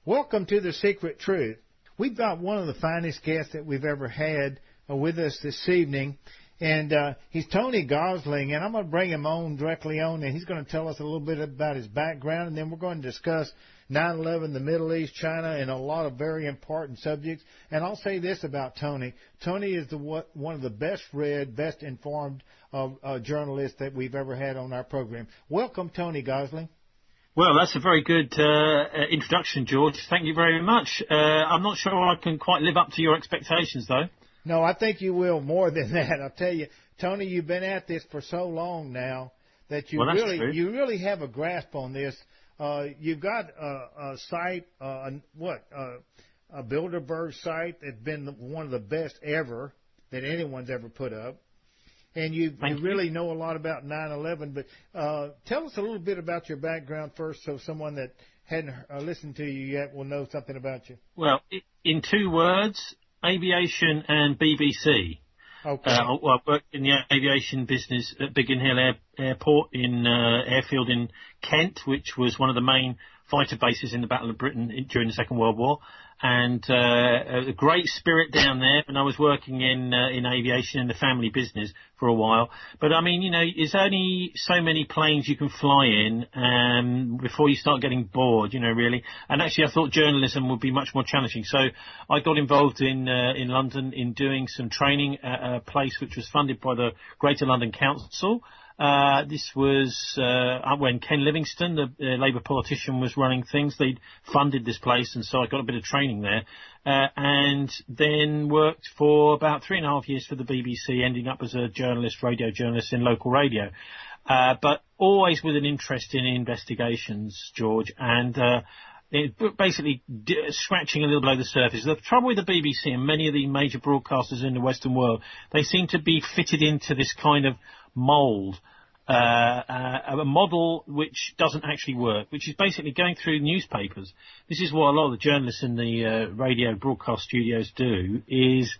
Welcome to The Secret Truth. We've got one of the finest guests that we've ever had with us this evening, and he's Tony Gosling, and I'm going to bring him on directly on, and he's going to tell us a little bit about his background, and then we're going to discuss 9/11, the Middle East, China, and a lot of very important subjects. And I'll say this about Tony. Tony is one of the best-read, best-informed journalists that we've ever had on our program. Welcome, Tony Gosling. Well, that's a very good introduction, George. Thank you very much. I'm not sure I can quite live up to your expectations, though. No, I think you will more than that. I'll tell you, Tony, you've been at this for so long now that you really have a grasp on this. You've got a site, a Bilderberg site that's been one of the best ever that anyone's ever put up. And you really know a lot about 9/11, but tell us a little bit about your background first so someone that hadn't listened to you yet will know something about you. Well, in 2 words, aviation and BBC. Okay. I worked in the aviation business at Biggin Hill Airport airfield in Kent, which was one of the main fighter bases in the Battle of Britain during the Second World War. And a great spirit down there. And I was working in aviation in the family business for a while. But I mean, there's only so many planes you can fly in before you start getting bored, really. And actually, I thought journalism would be much more challenging. So I got involved in London in doing some training at a place which was funded by the Greater London Council. This was when Ken Livingstone, the Labour politician, was running things. They'd funded this place, and so I got a bit of training there. And then worked for about 3.5 years for the BBC, ending up as a radio journalist in local radio. But always with an interest in investigations, George, and basically scratching a little below the surface. The trouble with the BBC and many of the major broadcasters in the Western world, they seem to be fitted into this kind of mould, a model which doesn't actually work, which is basically going through newspapers. This is what a lot of the journalists in the radio broadcast studios do, is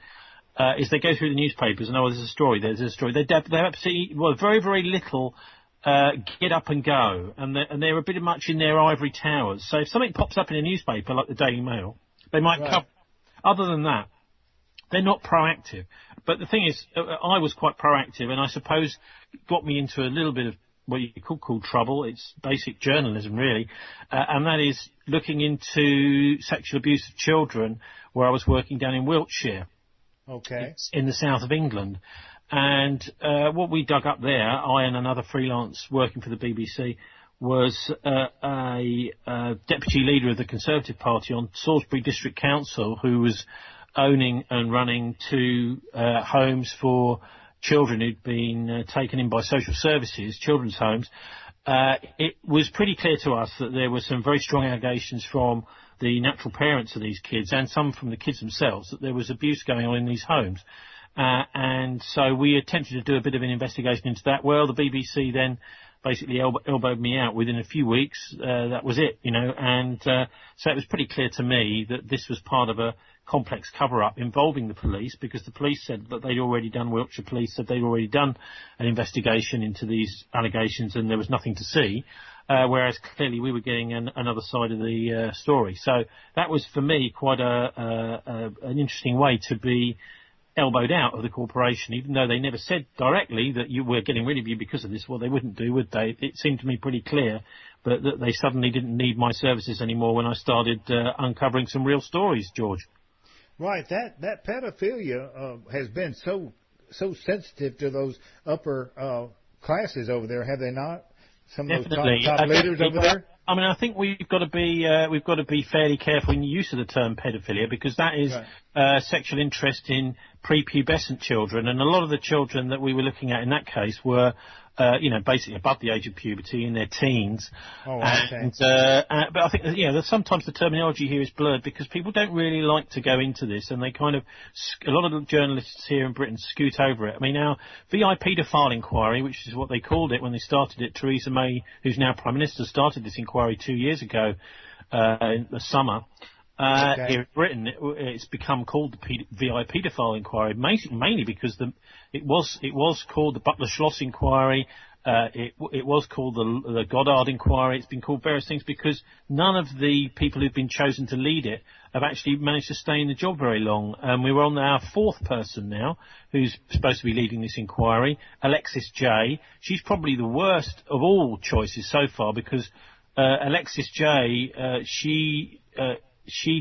they go through the newspapers and, there's a story. They absolutely, very, very little get up and go, and they're a bit much in their ivory towers. So if something pops up in a newspaper like the Daily Mail, they might cover. Other than that, they're not proactive. But the thing is, I was quite proactive, and I suppose got me into a little bit of what you could call trouble. It's basic journalism, really, and that is looking into sexual abuse of children, where I was working down in Wiltshire, in the south of England. And what we dug up there, I and another freelance working for the BBC, was a deputy leader of the Conservative Party on Salisbury District Council, who was owning and running 2 homes for children who'd been taken in by social services, children's homes. It was pretty clear to us that there were some very strong allegations from the natural parents of these kids and some from the kids themselves that there was abuse going on in these homes. And so we attempted to do a bit of an investigation into that. Well, the BBC then basically elbowed me out within a few weeks. That was it, and so it was pretty clear to me that this was part of a complex cover-up involving the police, because the police said that they'd already done, Wiltshire Police said they'd already done an investigation into these allegations and there was nothing to see, whereas clearly we were getting another side of the story. So that was, for me, quite an interesting way to be elbowed out of the corporation, even though they never said directly that you were getting rid of you because of this. Well, they wouldn't do, would they? It seemed to me pretty clear that they suddenly didn't need my services anymore when I started uncovering some real stories, George. Right. That pedophilia has been so sensitive to those upper classes over there, have they not? Some of those top leaders over there. I mean, I think we've got to be fairly careful in the use of the term paedophilia, because that is sexual interest in prepubescent children, and a lot of the children that we were looking at in that case were basically above the age of puberty, in their teens. Oh, okay. But I think, that sometimes the terminology here is blurred because people don't really like to go into this, and they kind of, a lot of the journalists here in Britain scoot over it. I mean, our VI paedophile inquiry, which is what they called it when they started it, Theresa May, who's now Prime Minister, started this inquiry 2 years ago in the summer. Here in Britain, it's become called the VI paedophile inquiry, mainly because it was called the Butler-Schloss inquiry It was called the Goddard inquiry. It's been called various things because none of the people who've been chosen to lead it have actually managed to stay in the job very long. We were on our fourth person now who's supposed to be leading this inquiry, Alexis J. She's probably the worst of all choices so far because Alexis J. She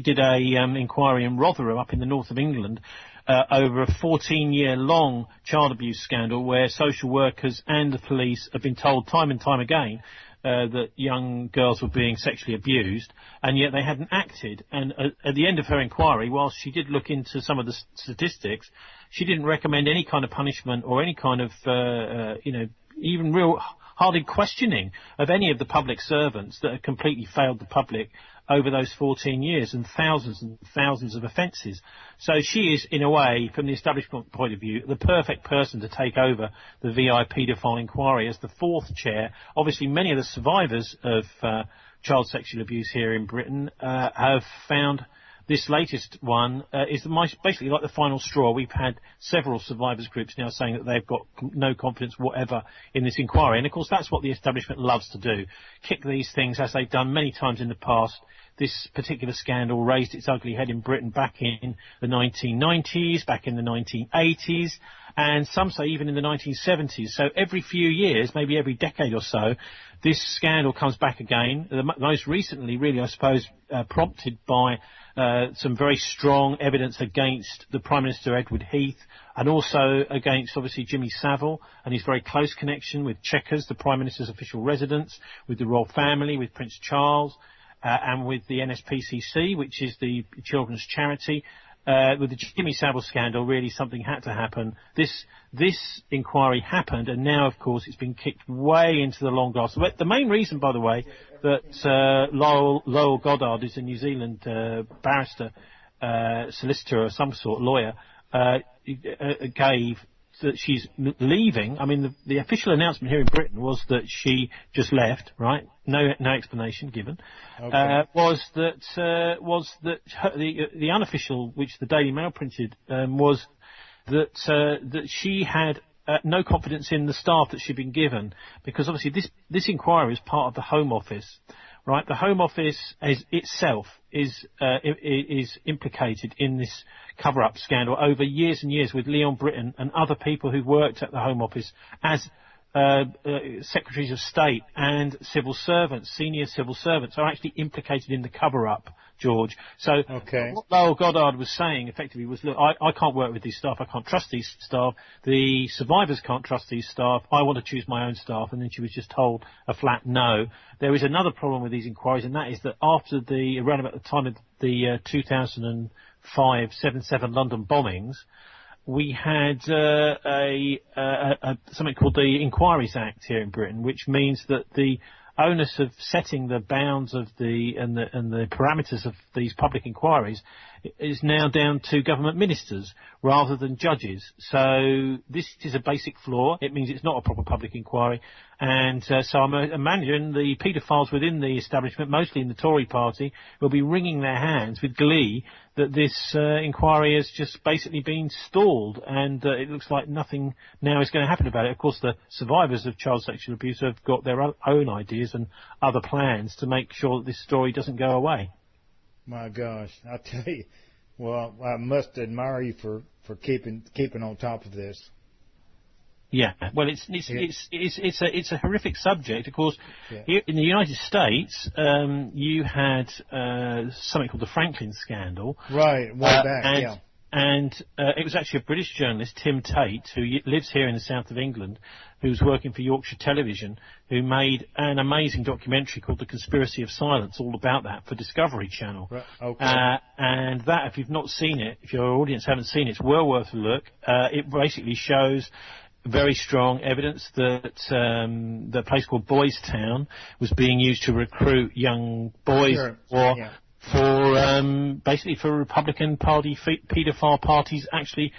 did a inquiry in Rotherham up in the north of England over a 14-year-long child abuse scandal where social workers and the police have been told time and time again that young girls were being sexually abused, and yet they hadn't acted. And at the end of her inquiry, whilst she did look into some of the statistics, she didn't recommend any kind of punishment or any kind of, even real hearted questioning of any of the public servants that had completely failed the public over those 14 years and thousands of offences. So she is, in a way, from the establishment point of view, the perfect person to take over the VI paedophile inquiry as the fourth chair. Obviously, many of the survivors of child sexual abuse here in Britain have found this latest one is basically like the final straw. We've had several survivors groups now saying that they've got no confidence whatever in this inquiry. And, of course, that's what the establishment loves to do, kick these things, as they've done many times in the past. This particular scandal raised its ugly head in Britain back in the 1990s, back in the 1980s, and some say even in the 1970s. So every few years, maybe every decade or so, this scandal comes back again. Most recently, really, I suppose, prompted by some very strong evidence against the Prime Minister Edward Heath and also against, obviously, Jimmy Savile and his very close connection with Chequers, the Prime Minister's official residence, with the royal family, with Prince Charles, and with the NSPCC, which is the children's charity. With the Jimmy Savile scandal, really something had to happen. This inquiry happened, and now, of course, it's been kicked way into the long grass. But the main reason, by the way, that Lowell Goddard is a New Zealand barrister, solicitor or some sort, lawyer, gave that she's leaving. I mean, the official announcement here in Britain was that she just left, right? No explanation given. Okay. Was that the unofficial, which the Daily Mail printed, was that she had no confidence in the staff that she'd been given, because obviously this inquiry is part of the Home Office. Right, the Home Office itself is implicated in this cover-up scandal over years and years, with Leon Britton and other people who've worked at the Home Office as secretaries of state and civil servants, senior civil servants, are actually implicated in the cover-up, George. So what Lowell Goddard was saying effectively was, look, I can't work with these staff, I can't trust these staff, the survivors can't trust these staff, I want to choose my own staff. And then she was just told a flat no. There is another problem with these inquiries, and that is that after around about the time of the 2005 7/7 London bombings, we had something called the Inquiries Act here in Britain, which means that the onus of setting the bounds of and the parameters of these public inquiries is now down to government ministers rather than judges. So this is a basic flaw. It means it's not a proper public inquiry. And so I'm imagining the paedophiles within the establishment, mostly in the Tory party, will be wringing their hands with glee that this inquiry has just basically been stalled, and it looks like nothing now is going to happen about it. Of course, the survivors of child sexual abuse have got their own ideas and other plans to make sure that this story doesn't go away. My gosh, I tell you, well, I must admire you for keeping on top of this. Yeah, well, it's a horrific subject. Of course, here in the United States, you had something called the Franklin scandal. Right, way back, And it was actually a British journalist, Tim Tate, who lives here in the south of England, who's working for Yorkshire Television, who made an amazing documentary called The Conspiracy of Silence, all about that, for Discovery Channel. Right. Okay. And that, if you've not seen it, if your audience haven't seen it, it's well worth a look. It basically shows very strong evidence that the place called Boys Town was being used to recruit young boys basically for Republican Party paedophile parties actually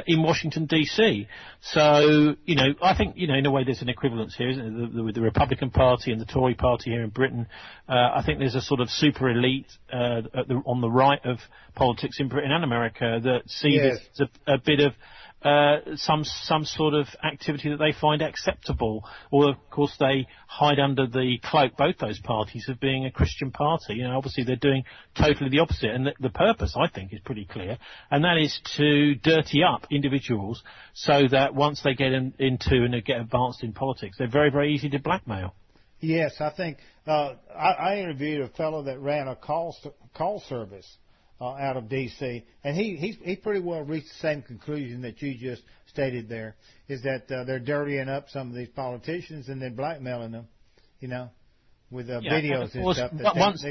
in Washington DC. So I think in a way there's an equivalence here, isn't there, with the Republican Party and the Tory Party here in Britain. I think there's a sort of super elite on the right of politics in Britain and America that see this as a bit of some sort of activity that they find acceptable, or of course they hide under the cloak, both those parties, of being a Christian party. You know, obviously they're doing totally the opposite, and the purpose, I think, is pretty clear, and that is to dirty up individuals so that once they get into and get advanced in politics, they're very, very easy to blackmail. Yes, I think I interviewed a fellow that ran a call service out of D.C., and he pretty well reached the same conclusion that you just stated there, is that they're dirtying up some of these politicians and then blackmailing them, you know, with videos and stuff.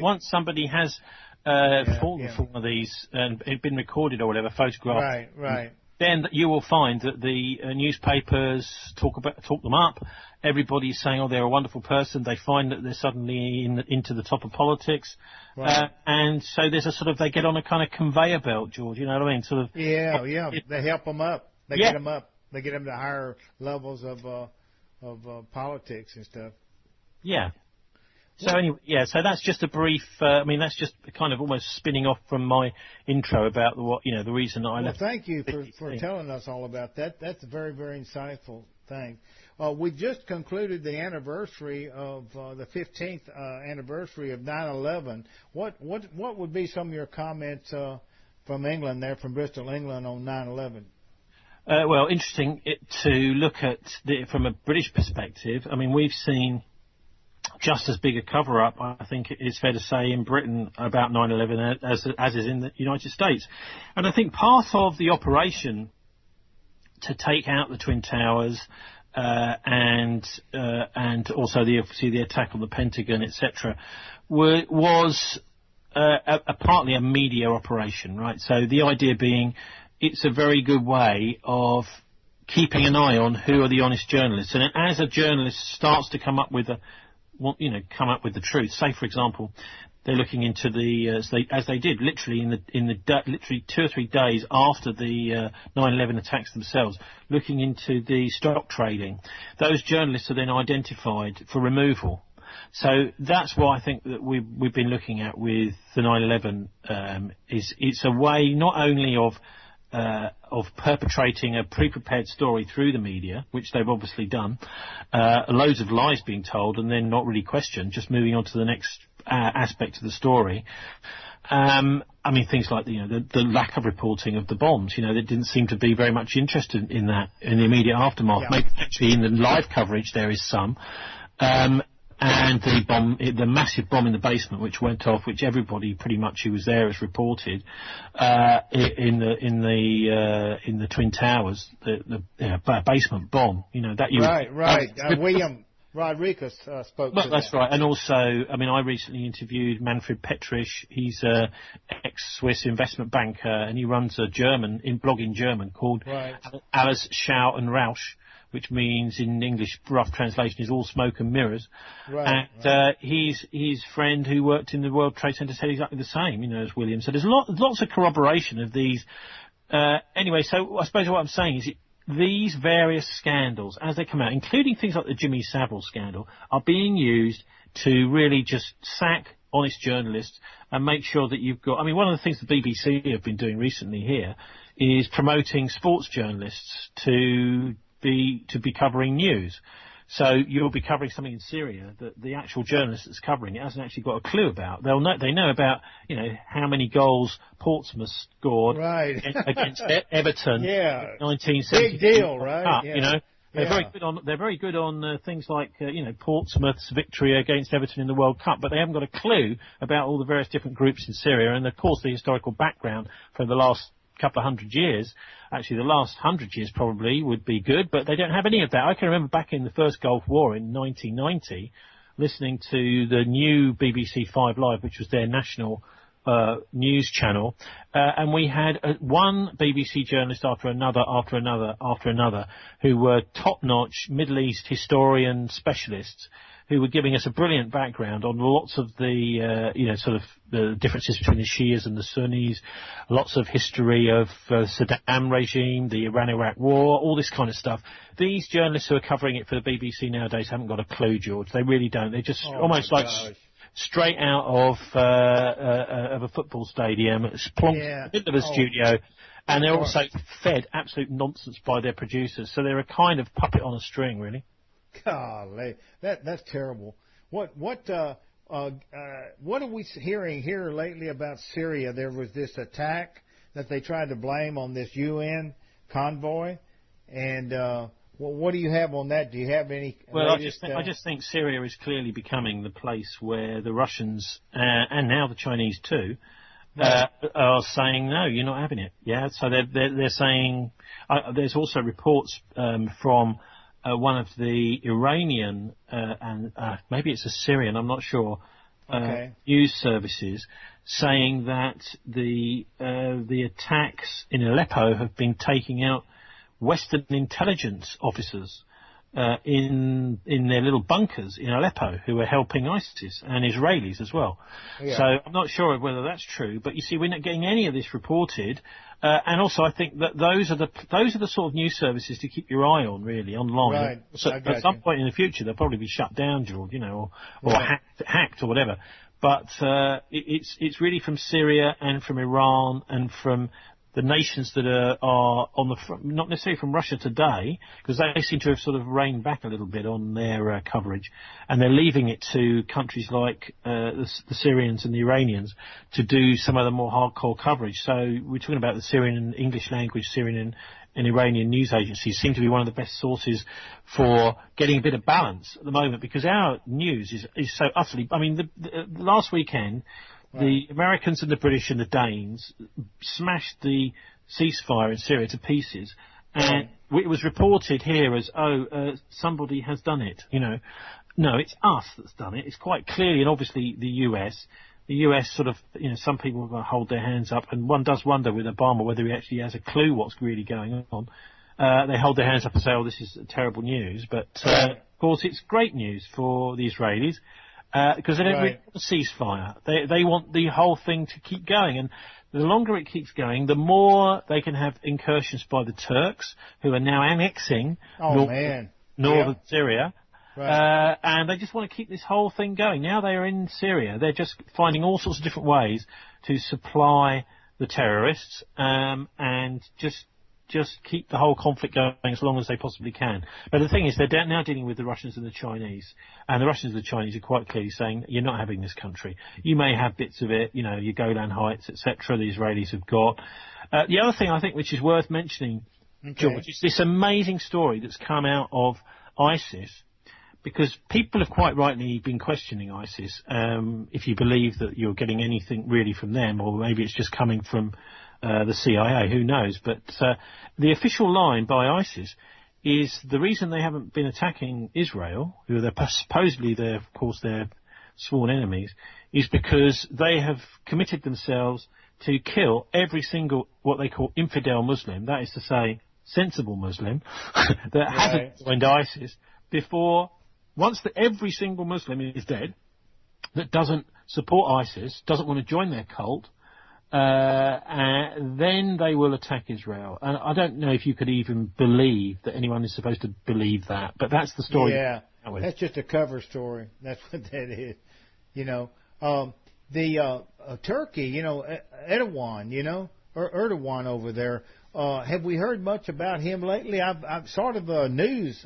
Once somebody has fallen for one of these and it been recorded or whatever, photographed, right. Then you will find that the newspapers talk them up. Everybody's saying, "Oh, they're a wonderful person." They find that they're suddenly into the top of politics, right. And so there's a sort of, they get on a kind of conveyor belt, George. You know what I mean? Sort of. Yeah. They help them up. They get them up. They get them to higher levels of politics and stuff. Yeah. So anyway, so that's just a brief. That's just kind of almost spinning off from my intro about the reason that I left. Well, thank you for telling us all about that. That's a very, very insightful thing. We just concluded the anniversary of the 15th anniversary of 9/11. What would be some of your comments from England, there from Bristol, England, on 9/11? Well, interesting to look at from a British perspective. I mean, we've seen just as big a cover-up, I think it's fair to say, in Britain about 9/11 as is in the United States. And I think part of the operation to take out the Twin Towers and also obviously the attack on the Pentagon, etc., was partly a media operation, right? So the idea being, it's a very good way of keeping an eye on who are the honest journalists. And as a journalist starts to come up with the truth. Say, for example, they're looking into as they did literally literally 2 or 3 days after the 9/11 attacks themselves, looking into the stock trading. Those journalists are then identified for removal. So that's what I think that we've been looking at with the 9/11. It's a way not only of perpetrating a pre-prepared story through the media, which they've obviously done, loads of lies being told and then not really questioned, just moving on to the next aspect of the story. Things like the lack of reporting of the bombs. They didn't seem to be very much interested in that in the immediate aftermath. Yeah. Maybe actually in the live coverage there is some. And the massive bomb in the basement, which went off, which everybody pretty much who was there has reported, in the Twin Towers, the basement bomb. Right. William Rodriguez spoke. Well, that's right. And also, I recently interviewed Manfred Petrisch. He's a ex-Swiss investment banker, and he runs a blog in German called Alles Schau und Rausch, which means in English, rough translation, is all smoke and mirrors. Right. And his friend who worked in the World Trade Center said exactly the same, as William. So there's lots of corroboration of these. Anyway, so I suppose what I'm saying is these various scandals, as they come out, including things like the Jimmy Savile scandal, are being used to really just sack honest journalists and make sure that you've got... one of the things the BBC have been doing recently here is promoting sports journalists to be covering news. So you'll be covering something in Syria that the actual journalist that's covering it hasn't actually got a clue about. They know about how many goals Portsmouth scored against Everton. Yeah, 1970. Big deal, right? They're very good on things like Portsmouth's victory against Everton in the World Cup, but they haven't got a clue about all the various different groups in Syria and of course the historical background for the last couple of 100 years. Actually, the last 100 years probably would be good, but they don't have any of that. I can remember back in the first Gulf War in 1990, listening to the new BBC 5 Live, which was their national news channel, and we had one BBC journalist after another, who were top-notch Middle East historian specialists, who were giving us a brilliant background on lots of the, the differences between the Shias and the Sunnis, lots of history of Saddam regime, the Iran-Iraq war, all this kind of stuff. These journalists who are covering it for the BBC nowadays haven't got a clue, George. They really don't. They're just almost like straight out of a football stadium, plonked in the middle of a studio. And they're also fed absolute nonsense by their producers. So they're a kind of puppet on a string, really. Golly, that's terrible. What are we hearing here lately about Syria? There was this attack that they tried to blame on this UN convoy, and what do you have on that? Do you have any? Well, I just think Syria is clearly becoming the place where the Russians and now the Chinese too are saying no, you're not having it. Yeah, so they're saying. There's also reports from one of the Iranian and maybe it's a Syrian, I'm not sure, news services saying that the attacks in Aleppo have been taking out Western intelligence officers in their little bunkers in Aleppo who are helping ISIS, and Israelis as well. Yeah. So I'm not sure of whether that's true, but you see, we're not getting any of this reported. And also, I think that those are the sort of news services to keep your eye on, really, online. Right. So at some point in the future, they'll probably be shut down, George, or hacked or whatever. But it's really from Syria and from Iran and from the nations that are on the front, not necessarily from Russia today, because they seem to have sort of reined back a little bit on their coverage, and they're leaving it to countries like the Syrians and the Iranians to do some of the more hardcore coverage. So we're talking about the Syrian and English language, Syrian and Iranian news agencies seem to be one of the best sources for getting a bit of balance at the moment, because our news is so utterly. I mean, the last weekend. The Americans and the British and the Danes smashed the ceasefire in Syria to pieces, and it was reported here as, somebody has done it. No, it's us that's done it. It's quite clearly and obviously the US. The US sort of, some people are going to hold their hands up, and one does wonder with Obama whether he actually has a clue what's really going on. They hold their hands up and say, this is terrible news, but of course it's great news for the Israelis. Because they don't really want a ceasefire. They want the whole thing to keep going. And the longer it keeps going, the more they can have incursions by the Turks, who are now annexing northern Syria. Right. And they just want to keep this whole thing going. Now they are in Syria. They're just finding all sorts of different ways to supply the terrorists and just keep the whole conflict going as long as they possibly can. But the thing is, they're now dealing with the Russians and the Chinese. And the Russians and the Chinese are quite clearly saying, you're not having this country. You may have bits of it, your Golan Heights, etc. the Israelis have got. The other thing I think which is worth mentioning, George, is this amazing story that's come out of ISIS, because people have quite rightly been questioning ISIS, if you believe that you're getting anything really from them, or maybe it's just coming from the CIA, who knows. But the official line by ISIS is the reason they haven't been attacking Israel, who are supposedly their sworn enemies, is because they have committed themselves to kill every single what they call infidel Muslim, that is to say sensible Muslim, that hasn't joined ISIS before. Once every single Muslim is dead that doesn't support ISIS, doesn't want to join their cult, then they will attack Israel. And I don't know if you could even believe that anyone is supposed to believe that, but that's the story. Yeah, that's just a cover story. That's what that is. Turkey, Erdogan over there. Have we heard much about him lately? I've sort of a news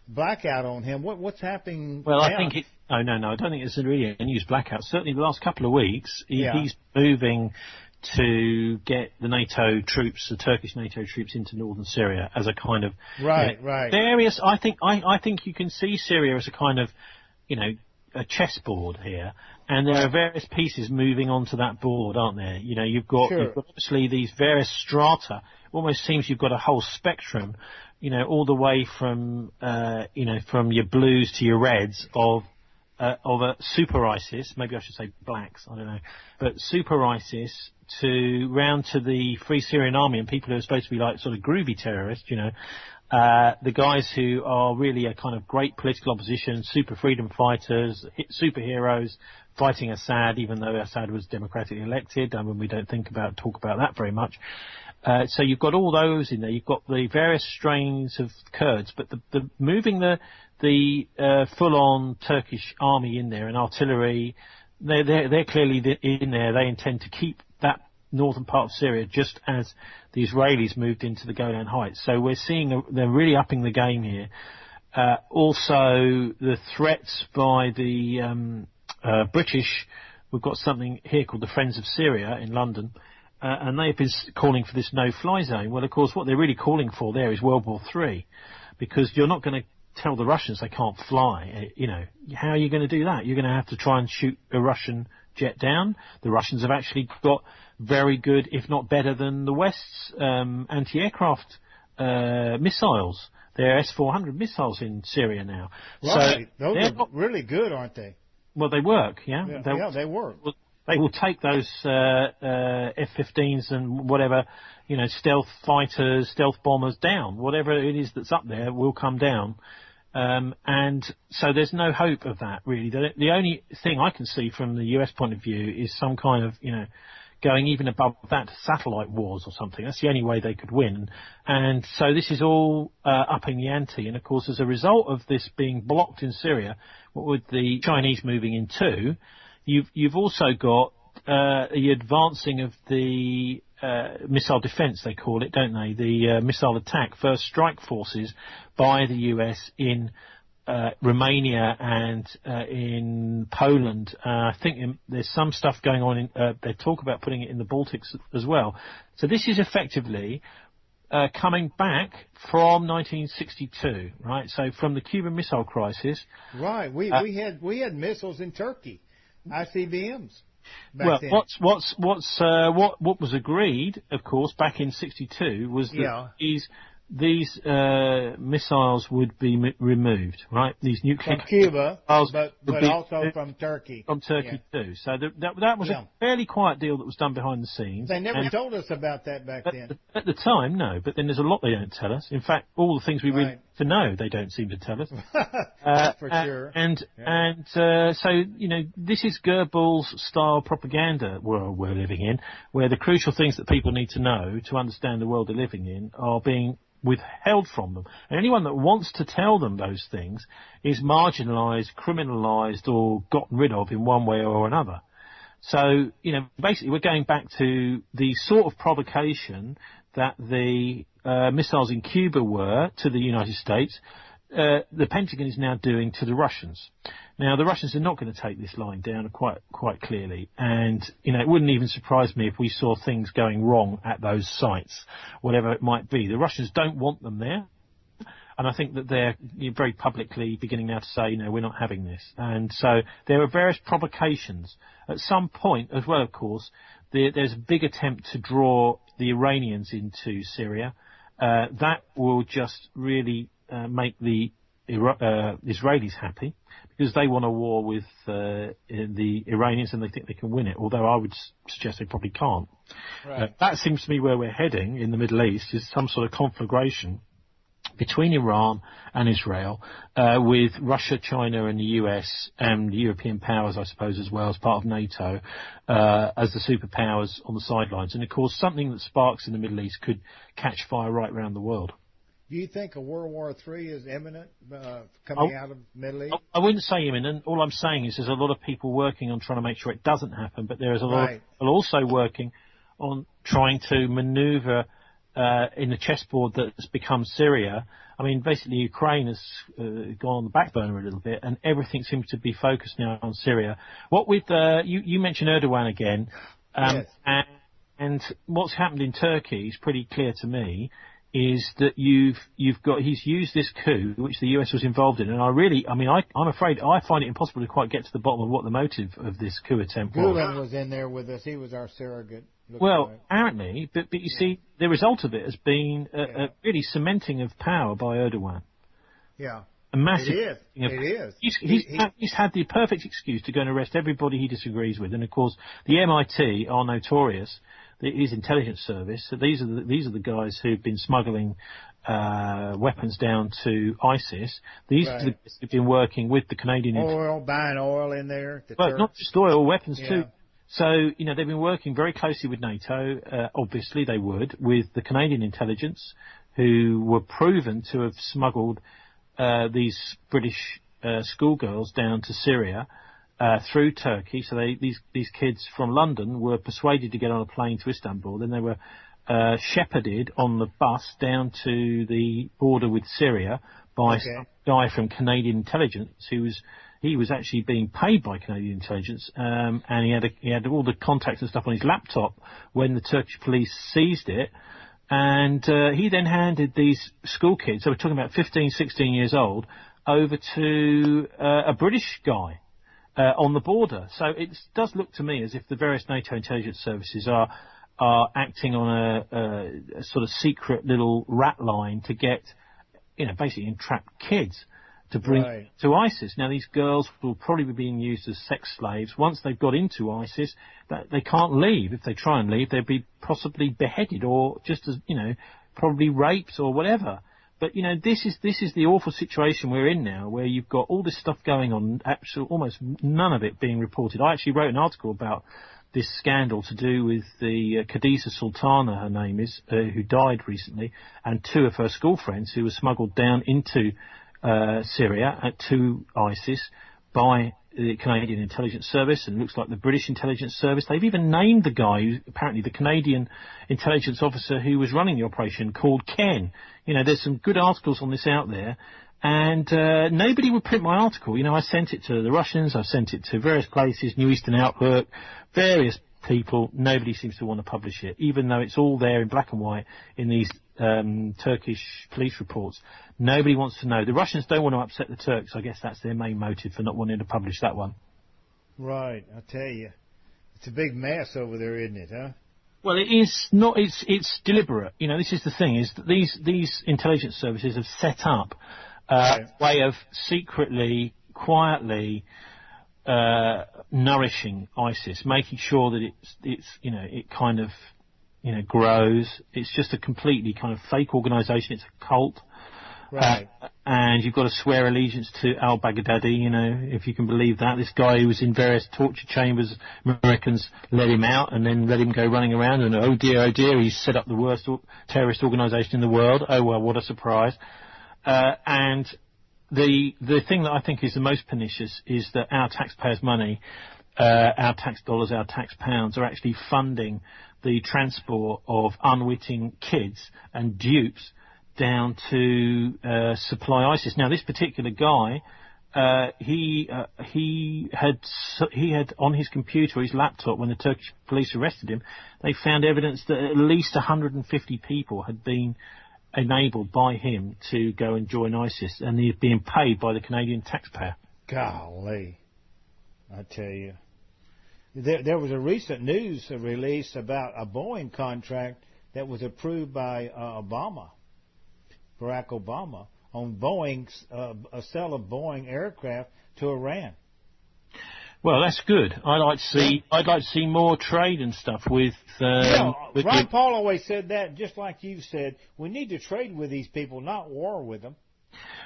blackout on him. What's happening? Well, now? I think I don't think it's really a news blackout. Certainly, the last couple of weeks, he's moving to get the NATO troops, the Turkish NATO troops, into northern Syria as a kind of various. I think you can see Syria as a kind of, a chessboard here, and there are various pieces moving onto that board, aren't there? You've got obviously these various strata. It almost seems you've got a whole spectrum, all the way from from your blues to your reds of a super ISIS, maybe I should say blacks, I don't know, but super ISIS round to the Free Syrian Army and people who are supposed to be like sort of groovy terrorists, the guys who are really a kind of great political opposition, super freedom fighters, superheroes fighting Assad, even though Assad was democratically elected, and when we don't talk about that very much. So you've got all those in there. You've got the various strains of Kurds, but the moving the full-on Turkish army in there and artillery, they're clearly in there. They intend to keep that northern part of Syria just as the Israelis moved into the Golan Heights. So we're seeing they're really upping the game here. Also, the threats by the British, we've got something here called the Friends of Syria in London, and they've been calling for this no-fly zone. Well, of course, what they're really calling for there is World War III, because you're not going to tell the Russians they can't fly. How are you going to do that? You're going to have to try and shoot a Russian jet down. The Russians have actually got very good, if not better than the West's anti-aircraft missiles. They're S-400 missiles in Syria now. Right. So those are really good, aren't they? Well, they work, yeah. They work. They will take those F-15s and whatever, stealth fighters, stealth bombers down. Whatever it is that's up there will come down. And so there's no hope of that, really. The only thing I can see from the US point of view is some kind of, going even above that to satellite wars or something. That's the only way they could win. And so this is all upping the ante. And, of course, as a result of this being blocked in Syria, what with the Chinese moving in too, you've also got the advancing of the missile defense, they call it, don't they? The missile attack, first strike forces by the US in Romania and in Poland. I think there's some stuff going on. They talk about putting it in the Baltics as well. So this is effectively coming back from 1962, right? So from the Cuban Missile Crisis. Right. We had missiles in Turkey, ICBMs. Back then. What was agreed, of course, back in '62 was that these missiles would be removed, right? These nuclear from Cuba, missiles but also from Turkey. From Turkey too. So that was a fairly quiet deal that was done behind the scenes. They never told us about that back then. At the time, no. But then there's a lot they don't tell us. In fact, all the things we really need to know, they don't seem to tell us. For sure. So this is Goebbels style propaganda world we're living in, where the crucial things that people need to know to understand the world they're living in are being withheld from them. And anyone that wants to tell them those things is marginalised, criminalised, or gotten rid of in one way or another. So, basically we're going back to the sort of provocation that the missiles in Cuba were to the United States, the Pentagon is now doing to the Russians. Now, the Russians are not going to take this line down quite clearly, and it wouldn't even surprise me if we saw things going wrong at those sites, whatever it might be. The Russians don't want them there, and I think that they're very publicly beginning now to say, we're not having this. And so there are various provocations. At some point, as well, of course, there's a big attempt to draw the Iranians into Syria. That will just really make the Israelis happy, because they want a war with the Iranians and they think they can win it, although I would suggest they probably can't. Right. That seems to me where we're heading in the Middle East, is some sort of conflagration between Iran and Israel, with Russia, China and the US and the European powers, I suppose, as well, as part of NATO, as the superpowers on the sidelines. And, of course, something that sparks in the Middle East could catch fire right around the world. Do you think a World War III is imminent coming out of the Middle East? I wouldn't say imminent. All I'm saying is there's a lot of people working on trying to make sure it doesn't happen, but there is a lot of people also working on trying to manoeuvre in the chessboard that's become Syria. I mean, basically Ukraine has gone on the back burner a little bit, and everything seems to be focused now on Syria. What with you mentioned Erdogan again, yes. And what's happened in Turkey is pretty clear to me. Is that he's used this coup, which the US was involved in, and I'm afraid I find it impossible to quite get to the bottom of what the motive of this coup attempt was. Gulen was in there with us. He was our surrogate. Apparently, but you see, the result of it has been a really cementing of power by Erdogan. Yeah. A massive. It is. He's had the perfect excuse to go and arrest everybody he disagrees with, and of course, the MIT are notorious. His intelligence service. So these are the guys who've been smuggling weapons down to ISIS. These are the guys who've been working with the Canadian buying oil in there. But not just oil, weapons too. So they've been working very closely with NATO. Obviously, they would with the Canadian intelligence, who were proven to have smuggled these British schoolgirls down to Syria. through Turkey. So these kids from London were persuaded to get on a plane to Istanbul. Then they were shepherded on the bus down to the border with Syria by some guy from Canadian intelligence he was actually being paid by Canadian intelligence, and he had all the contacts and stuff on his laptop when the Turkish police seized it. And he then handed these school kids, so we're talking about 15, 16 years old, over to a British guy on the border. So it does look to me as if the various NATO intelligence services are acting on a sort of secret little rat line to get, basically entrap kids to bring to ISIS. Now, these girls will probably be being used as sex slaves. Once they've got into ISIS, they can't leave. If they try and leave, they'll be possibly beheaded or just as, probably raped or whatever. But, this is the awful situation we're in now, where you've got all this stuff going on, almost none of it being reported. I actually wrote an article about this scandal to do with the Khadija Sultana, her name is, who died recently, and two of her school friends who were smuggled down into Syria to ISIS by the Canadian Intelligence Service, and it looks like the British Intelligence Service. They've even named the guy who apparently the Canadian intelligence officer who was running the operation, called Ken. There's some good articles on this out there, and nobody would print my article. I sent it to the Russians, I've sent it to various places, New Eastern Outlook, various people. Nobody seems to want to publish it, even though it's all there in black and white in these Turkish police reports. Nobody wants to know. The Russians don't want to upset the Turks. I guess that's their main motive for not wanting to publish that one. Right, I tell you. It's a big mess over there, isn't it, huh? Well, it is not. It's deliberate. This is the thing, is that these intelligence services have set up a way of secretly, quietly nourishing ISIS, making sure that it kind of grows. It's just a completely kind of fake organisation. It's a cult. Right. And you've got to swear allegiance to al-Baghdadi, if you can believe that. This guy who was in various torture chambers, Americans let him out and then let him go running around, and oh dear, he's set up the worst terrorist organisation in the world. Oh well, what a surprise. And the thing that I think is the most pernicious is that our taxpayers' money, our tax dollars, our tax pounds are actually funding the transport of unwitting kids and dupes down to supply ISIS. Now, this particular guy, he had on his computer, his laptop, when the Turkish police arrested him, they found evidence that at least 150 people had been enabled by him to go and join ISIS, and he's being paid by the Canadian taxpayer. Golly, I tell you. There was a recent news release about a Boeing contract that was approved by Barack Obama, on Boeing's a sale of Boeing aircraft to Iran. Well, that's good. I'd like to see more trade and stuff with. Ron Paul always said that, just like you said. We need to trade with these people, not war with them.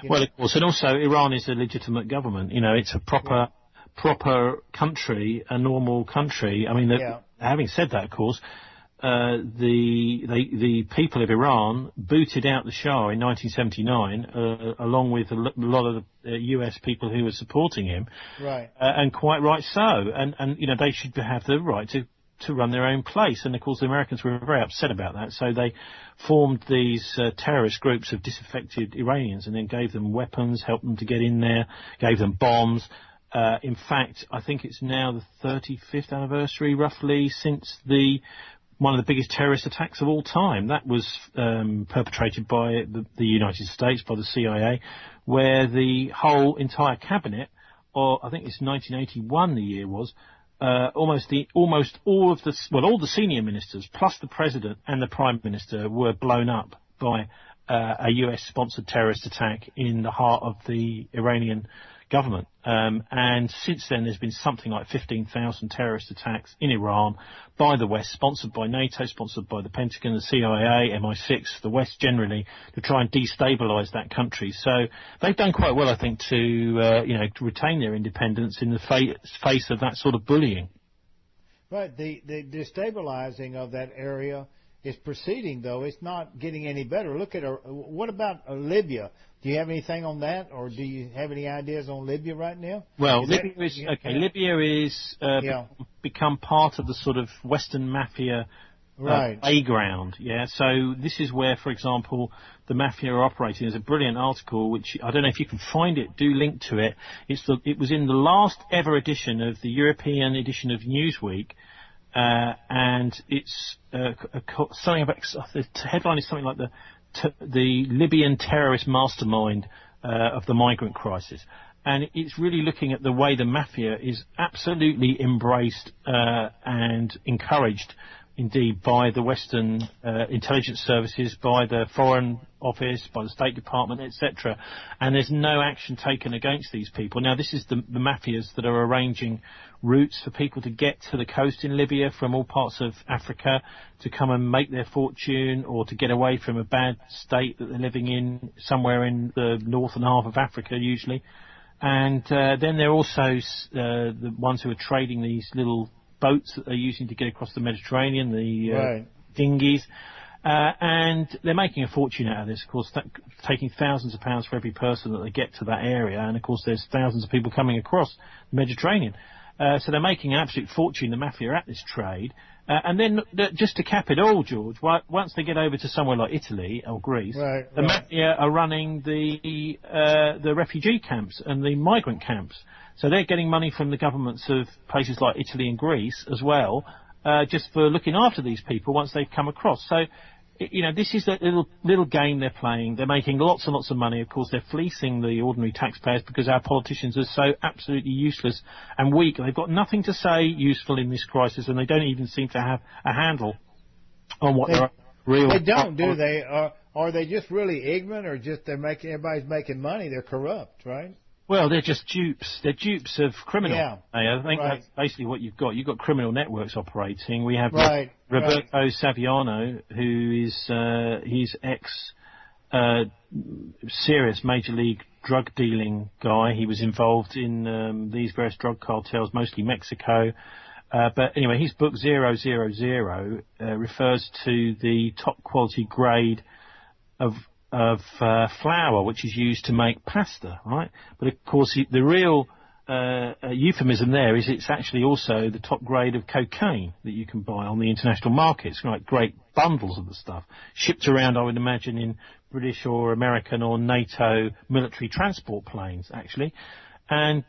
Well, of course, and also Iran is a legitimate government. It's a proper country, a normal country. I mean, having said that, of course, the people of Iran booted out the Shah in 1979, along with a lot of the US people who were supporting him, right? And quite right so. And they should have the right to run their own place. And of course, the Americans were very upset about that, so they formed these terrorist groups of disaffected Iranians, and then gave them weapons, helped them to get in there, gave them bombs. In fact, I think it's now the 35th anniversary, roughly, since one of the biggest terrorist attacks of all time. That was perpetrated by the United States, by the CIA, where the whole entire cabinet, or I think it's 1981 the year was, almost all of all the senior ministers, plus the president and the prime minister, were blown up by a US-sponsored terrorist attack in the heart of the Iranian government. And since then, there's been something like 15,000 terrorist attacks in Iran by the West, sponsored by NATO, sponsored by the Pentagon, the CIA, MI6, the West generally, to try and destabilise that country. So they've done quite well, I think, to retain their independence in the face of that sort of bullying. Right. The destabilising of that area is proceeding, though. It's not getting any better. Look at what about Libya? Do you have anything on that, or do you have any ideas on Libya right now? Well, Libya is become part of the sort of Western mafia playground. Yeah, so this is where, for example, the mafia are operating. There's a brilliant article which I don't know if you can find it. Do link to it. It was in the last ever edition of the European edition of Newsweek. And it's something about the headline is something like the Libyan terrorist mastermind of the migrant crisis, and it's really looking at the way the mafia is absolutely embraced and encouraged, indeed, by the Western intelligence services, by the Foreign Office, by the State Department, etc. And there's no action taken against these people. Now, this is the mafias that are arranging routes for people to get to the coast in Libya from all parts of Africa to come and make their fortune, or to get away from a bad state that they're living in somewhere in the northern half of Africa, usually. And then they're also the ones who are trading these little boats that they're using to get across the Mediterranean, the dinghies. And they're making a fortune out of this, of course, taking thousands of pounds for every person that they get to that area. And, of course, there's thousands of people coming across the Mediterranean. So they're making an absolute fortune, the mafia, at this trade. And then, just to cap it all, George, once they get over to somewhere like Italy or Greece, the mafia are running the refugee camps and the migrant camps. So they're getting money from the governments of places like Italy and Greece as well, just for looking after these people once they've come across. So, this is a little game they're playing. They're making lots and lots of money. Of course, they're fleecing the ordinary taxpayers because our politicians are so absolutely useless and weak. They've got nothing to say useful in this crisis, and they don't even seem to have a handle on what they're real. They don't, do they? Are they just really ignorant, or just everybody's making money? They're corrupt, right? Well, they're just dupes. They're dupes of criminal. Yeah. I think that's basically what you've got. You've got criminal networks operating. We have Roberto Saviano, who is he's serious major league drug dealing guy. He was involved in these various drug cartels, mostly Mexico. But anyway, his book 000 refers to the top quality grade of flour, which is used to make pasta, right? But of course, the real euphemism there is it's actually also the top grade of cocaine that you can buy on the international markets, like great bundles of the stuff, shipped around, I would imagine, in British or American or NATO military transport planes, actually. And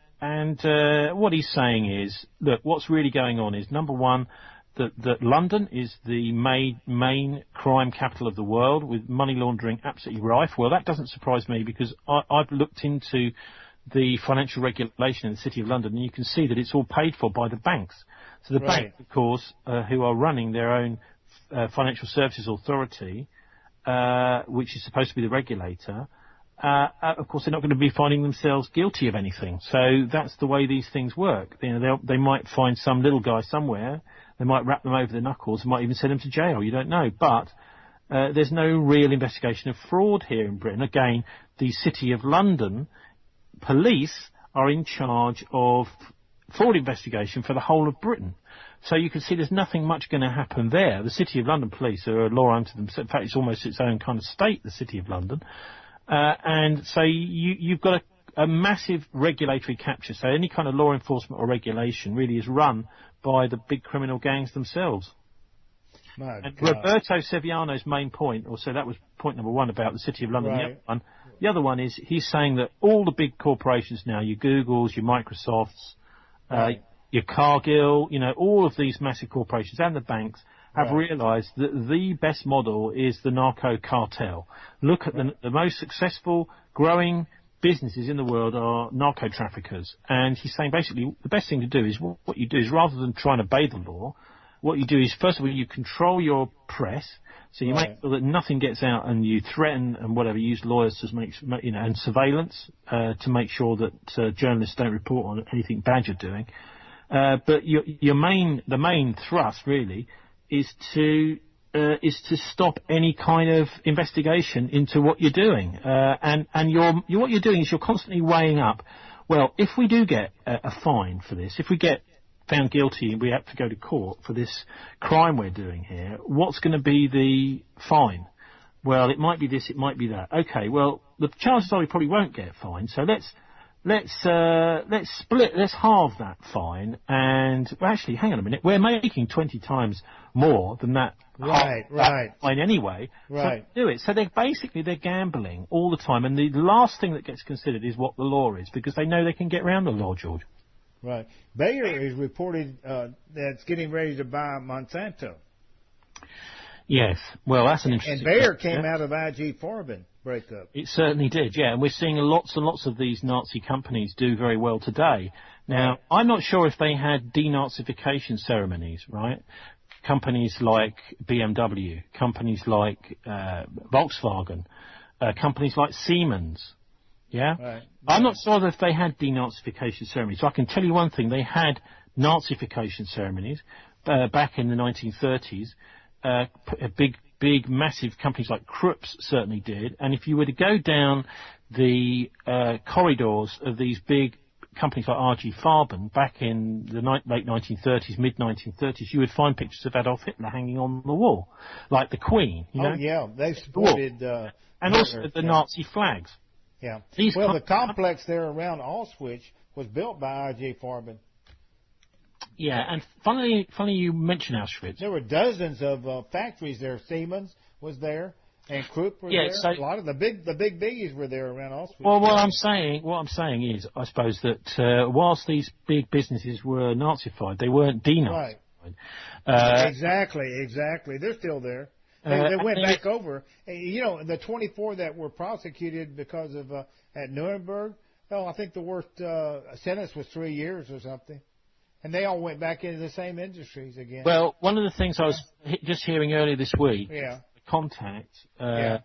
what he's saying is, look, what's really going on is, number one, that London is the main crime capital of the world, with money laundering absolutely rife. Well, that doesn't surprise me, because I've looked into the financial regulation in the City of London, and you can see that it's all paid for by the banks. So the banks, of course, who are running their own financial services authority, which is supposed to be the regulator, of course, they're not going to be finding themselves guilty of anything. So that's the way these things work. They might find some little guy somewhere. They might wrap them over the knuckles, might even send them to jail, you don't know. But there's no real investigation of fraud here in Britain. Again, the City of London police are in charge of fraud investigation for the whole of Britain. So you can see there's nothing much going to happen there. The City of London police are a law unto themselves. In fact, it's almost its own kind of state, the City of London. And so you've got a massive regulatory capture. So any kind of law enforcement or regulation really is run by the big criminal gangs themselves. And Roberto Saviano's main point, or so that was point number one about the City of London. The other one is he's saying that all the big corporations now, your Googles, your Microsofts, your Cargill, all of these massive corporations and the banks have realised that the best model is the narco cartel. Look at the most successful growing businesses in the world are narco traffickers. And he's saying basically the best thing to do is what you do is, rather than trying to obey the law, what you do is, first of all, you control your press. So you make sure that nothing gets out, and you threaten and whatever, use lawyers to make, and surveillance to make sure that journalists don't report on anything bad you're doing. But the main thrust really is to stop any kind of investigation into what you're doing. And what you're doing is you're constantly weighing up, well, if we do get a fine for this, if we get found guilty and we have to go to court for this crime we're doing here, what's going to be the fine? well, it might be this, it might be that. Okay, well, the chances are we probably won't get fined. So let's halve that fine. And well, actually, hang on a minute, we're making 20 times more than that. Right. Fine anyway. Right. So do it. So they're gambling all the time, and the last thing that gets considered is what the law is, because they know they can get around the law, George. Right. Bayer is reported that's getting ready to buy Monsanto. Yes. Well, that's an interesting. And Bayer came out of IG Farben breakup. It certainly did, yeah. And we're seeing lots and lots of these Nazi companies do very well today. Now, I'm not sure if they had denazification ceremonies, right? Companies like BMW, companies like Volkswagen, companies like Siemens, yeah? Right. I'm not sure if they had denazification ceremonies. So I can tell you one thing, they had Nazification ceremonies back in the 1930s. Big, massive companies like Krupp's certainly did. And if you were to go down the corridors of these big companies like RG Farben back in the late 1930s, mid-1930s, you would find pictures of Adolf Hitler hanging on the wall, like the Queen. You know? Oh, yeah, they supported... and also the Nazi flags. Yeah. The complex there around Auschwitz was built by IG Farben. Yeah, and funny you mention Auschwitz. There were dozens of factories there. Siemens was there, and Krupp was there. So, a lot of the big biggies were there around Auschwitz. Well, what I'm saying is, I suppose that whilst these big businesses were Nazified, they weren't denazified. Right. Exactly. They're still there. They went back over. You know, the 24 that were prosecuted because of at Nuremberg. Well, I think the worst sentence was 3 years or something. And they all went back into the same industries again. Well, one of the things I was just hearing earlier this week, contact, who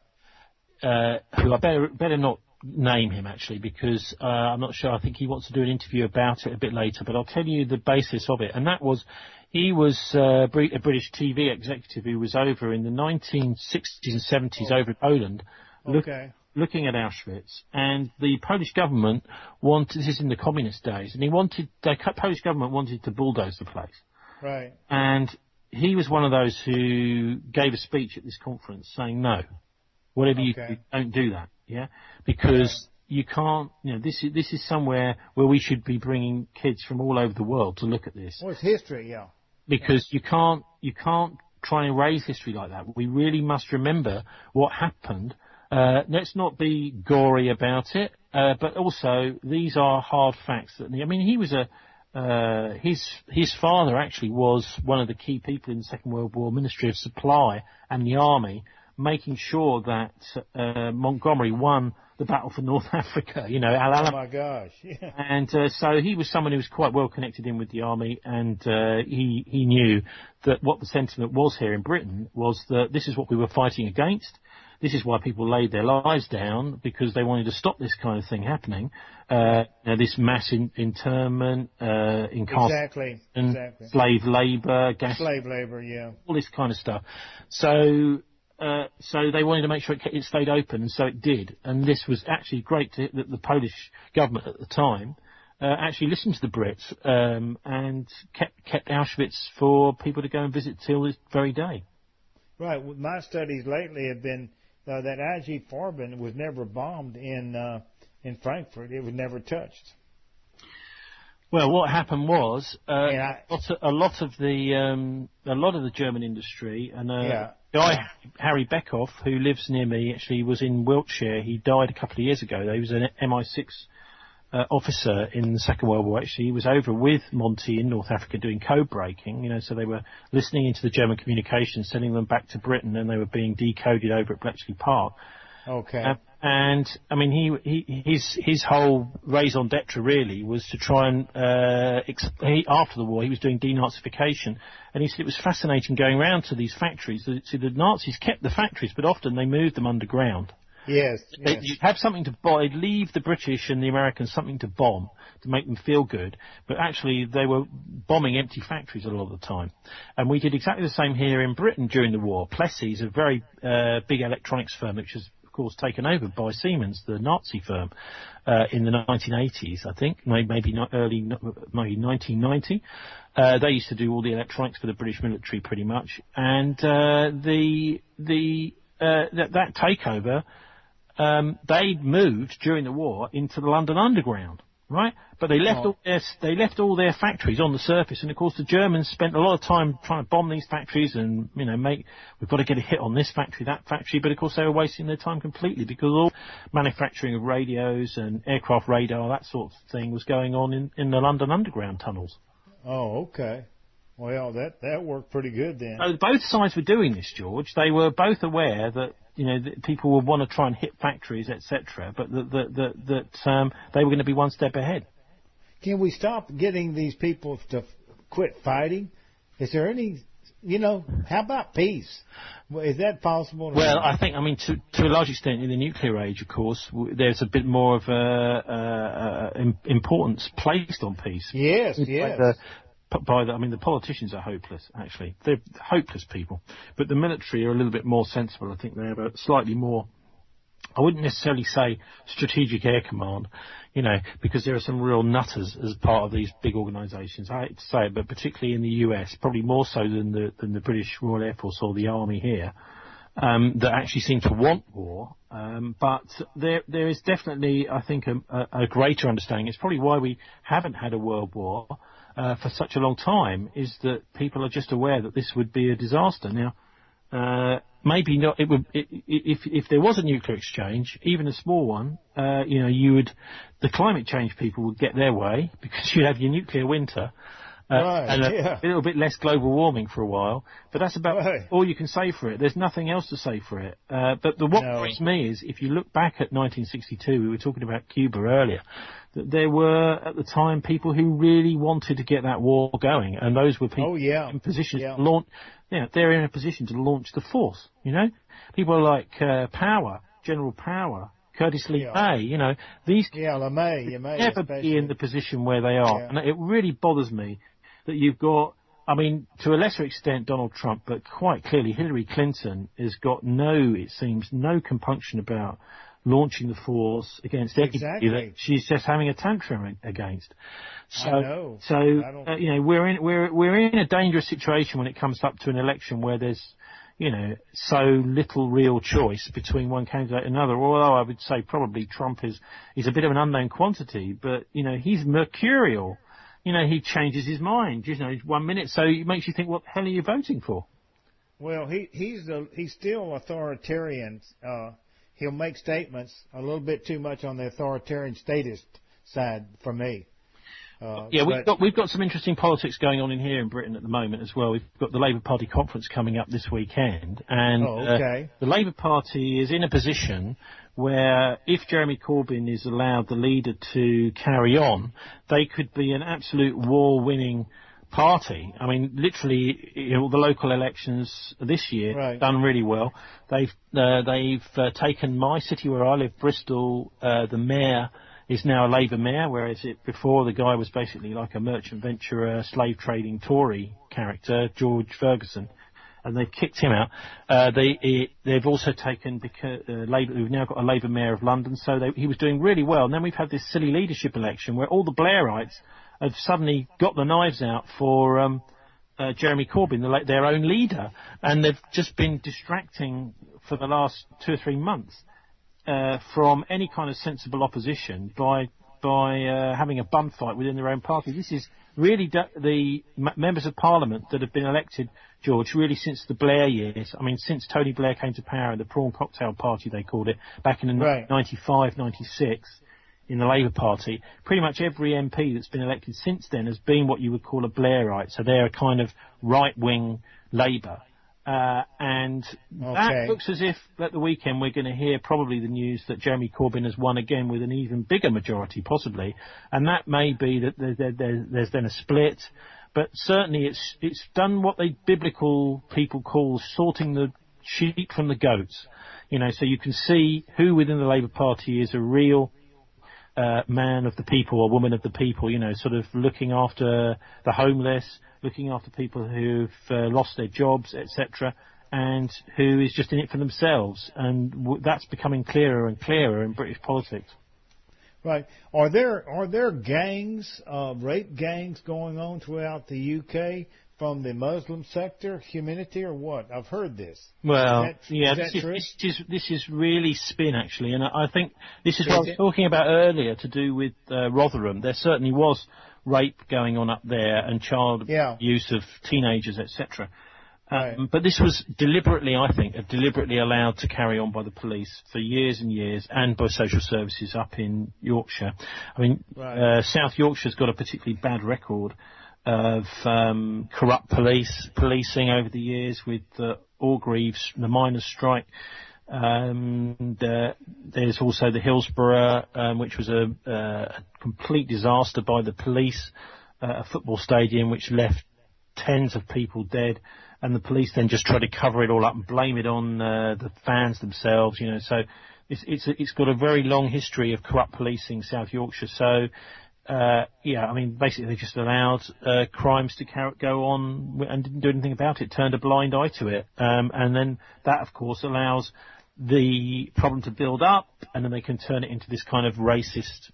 I better not name him actually, because I'm not sure. I think he wants to do an interview about it a bit later, but I'll tell you the basis of it. And that was, he was a British TV executive who was over in the 1960s and 70s over in Poland. Looking at Auschwitz, and the Polish government this is in the communist days, and the Polish government wanted to bulldoze the place. Right. And he was one of those who gave a speech at this conference saying, no, whatever you do, don't do that, yeah? Because you can't, this is somewhere where we should be bringing kids from all over the world to look at this. Well, it's history, yeah. Because you can't try and erase history like that. We really must remember what happened. Let's not be gory about it, but also these are hard facts. He was his father actually was one of the key people in the Second World War, Ministry of Supply and the Army, making sure that Montgomery won the battle for North Africa. Oh my gosh! Yeah. And so he was someone who was quite well connected in with the army, and he knew that what the sentiment was here in Britain was that this is what we were fighting against. This is why people laid their lives down, because they wanted to stop this kind of thing happening. This mass internment, incarceration, slave labour, slave labour, all this kind of stuff. So they wanted to make sure it stayed open, and so it did. And this was actually great that the Polish government at the time actually listened to the Brits and kept Auschwitz for people to go and visit till this very day. Right. My studies lately have been that IG Farben was never bombed in Frankfurt. It was never touched. Well, what happened was a lot of the German industry and guy Harry Beckhoff, who lives near me, actually was in Wiltshire. He died a couple of years ago. He was an MI6 officer in the Second World War. Actually, he was over with Monty in North Africa doing code breaking. So they were listening into the German communications, sending them back to Britain, and they were being decoded over at Bletchley Park. Okay. And his whole raison d'etre really was to try and after the war he was doing denazification, and he said it was fascinating going around to these factories. So the Nazis kept the factories, but often they moved them underground. Yes. You'd have something to bomb. They'd leave the British and the Americans something to bomb to make them feel good, but actually they were bombing empty factories a lot of the time. And we did exactly the same here in Britain during the war. Plessey's a very big electronics firm, which was, of course, taken over by Siemens, the Nazi firm, in the 1980s, I think, maybe not maybe 1990. They used to do all the electronics for the British military, pretty much, and the that takeover, they moved during the war into the London Underground, right? But they left all their factories on the surface, and of course the Germans spent a lot of time trying to bomb these factories and we've got to get a hit on this factory, that factory. But of course they were wasting their time completely, because all manufacturing of radios and aircraft radar, that sort of thing, was going on in the London Underground tunnels. Oh, okay. Well, that worked pretty good then. So both sides were doing this, George. They were both aware that that people would want to try and hit factories, etc., but that they were going to be one step ahead. Can we stop getting these people to quit fighting? Is there any, how about peace? Is that possible? Well, I think, to a large extent in the nuclear age, of course, there's a bit more of importance placed on peace. Yes, yes. The politicians are hopeless, actually. They're hopeless people. But the military are a little bit more sensible. I think they have a slightly more, I wouldn't necessarily say strategic air command, because there are some real nutters as part of these big organisations. I hate to say it, but particularly in the US, probably more so than the British Royal Air Force or the Army here, that actually seem to want war. But there is definitely, I think, a greater understanding. It's probably why we haven't had a world war for such a long time, is that people are just aware that this would be a disaster. Now, maybe not. It would, if there was a nuclear exchange, even a small one. The climate change people would get their way, because you'd have your nuclear winter. And a little bit less global warming for a while, but that's about all you can say for it. There's nothing else to say for it. But what worries me is, if you look back at 1962, we were talking about Cuba earlier, that there were at the time people who really wanted to get that war going, and those were people in positions to launch. They're in a position to launch the force. People like General Power. Curtis Lee May, these LeMay, never be in the position where they are, and it really bothers me that you've got, to a lesser extent Donald Trump, but quite clearly Hillary Clinton has got it seems no compunction about launching the force against anybody that she's just having a tantrum against. So we're in a dangerous situation when it comes up to an election where there's so little real choice between one candidate and another. Although I would say probably Trump is a bit of an unknown quantity, but he's mercurial. He changes his mind. 1 minute, so it makes you think, what the hell are you voting for? Well, he's still authoritarian. He'll make statements a little bit too much on the authoritarian statist side for me. We've got some interesting politics going on in here in Britain at the moment as well. We've got the Labour Party conference coming up this weekend, and the Labour Party is in a position where, if Jeremy Corbyn is allowed the leader to carry on, they could be an absolute war-winning party. Literally, the local elections this year done really well. They've taken my city where I live, Bristol. The mayor is now a Labour mayor, whereas before the guy was basically like a merchant venturer, slave trading Tory character, George Ferguson, and they've kicked him out. They've also taken Labour. We've now got a Labour mayor of London, so he was doing really well. And then we've had this silly leadership election where all the Blairites have suddenly got the knives out for Jeremy Corbyn, their own leader, and they've just been distracting for the last 2 or 3 months from any kind of sensible opposition by having a bun fight within their own party. This is really the members of Parliament that have been elected, George, really since the Blair years. Since Tony Blair came to power, the Prawn Cocktail Party, they called it, back in 95, 96, in the Labour Party. Pretty much every MP that's been elected since then has been what you would call a Blairite. So they're a kind of right-wing Labour. That looks as if at the weekend we're going to hear probably the news that Jeremy Corbyn has won again with an even bigger majority, possibly, and that may be that there's then a split. But certainly it's done what the biblical people call sorting the sheep from the goats. So you can see who within the Labour Party is a real man of the people or woman of the people, sort of looking after the homeless, looking after people who've lost their jobs, etc., and who is just in it for themselves. And that's becoming clearer and clearer in British politics. Right. Are there gangs, rape gangs going on throughout the UK from the Muslim sector, community, or what? I've heard this. Well, Is this is really spin, actually, and I think this is what I was it? talking about earlier to do with Rotherham. There certainly was rape going on up there and child abuse of teenagers, etc. Right. But this was deliberately, I think, deliberately allowed to carry on by the police for years and years, and by social services up in Yorkshire. I mean, South Yorkshire's got a particularly bad record of corrupt policing over the years with Orgreaves, the miners' strike. There's also the Hillsborough, which was a complete disaster by the police, a football stadium which left tens of people dead, and the police then just try to cover it all up and blame it on the fans themselves. You know, so it's got a very long history of corrupt policing, South Yorkshire. So. I mean, basically they just allowed crimes to go on and didn't do anything about it, turned a blind eye to it. And then that, of course, allows the problem to build up, and then they can turn it into this kind of racist